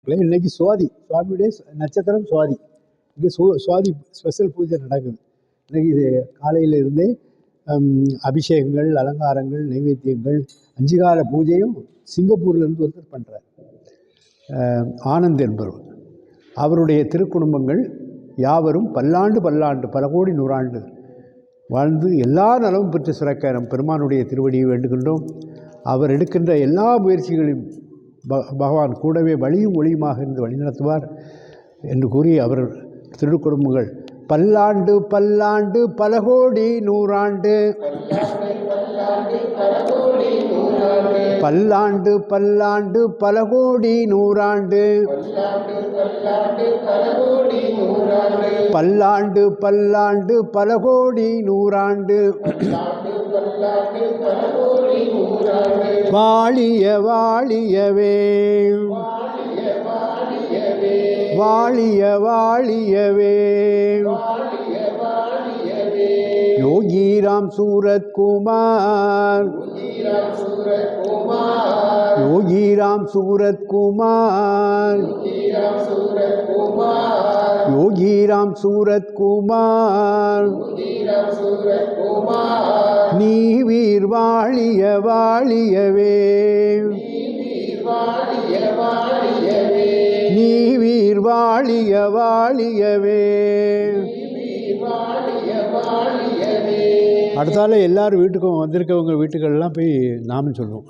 இன்னைக்கு சுவாமியுடைய நட்சத்திரம் சுவாதி. இங்கே சுவாதி ஸ்பெஷல் பூஜை நடக்குது. இன்னைக்கு காலையில் இருந்தே அபிஷேகங்கள், அலங்காரங்கள், நைவேத்தியங்கள், 5 கால பூஜையும் சிங்கப்பூர்லேருந்து ஒருத்தர் பண்ணுறார். ஆனந்த் என்பவர். அவருடைய திருக்குடும்பங்கள் யாவரும் பல்லாண்டு பல கோடி நூறாண்டு வாழ்ந்து எல்லா நலமும் பெற்று சிறக்க நம் பெருமானுடைய திருவடியை வேண்டுகின்றோம். அவர் எடுக்கின்ற எல்லா முயற்சிகளையும் பகவான் கூடவே வழியும் ஒளியுமாக இருந்து வழிநடத்துவார் என்று கூறி அவர் திருக்குடும்பங்கள் பல்லாண்டு பல கோடி நூறாண்டு, பல்லாண்டு பல கோடி நூறாண்டு, பல்லாண்டு பல கோடி நூறாண்டு, வாழிய வாழியவே, வாழிய வாழியவே, யோகிராம் சூரத்குமார், யோகிராம் சூரத்குமார், யோகிராம் சூரத்குமார், நீ வீர் வாழிய வாழியவே, நீ வீர் வாழிய வாழியவே. அடுத்தால எல்லாரும் வீட்டுக்கும் வந்திருக்கவங்க வீட்டுக்கெல்லாம் போய் நாமம் சொல்லுவோம்.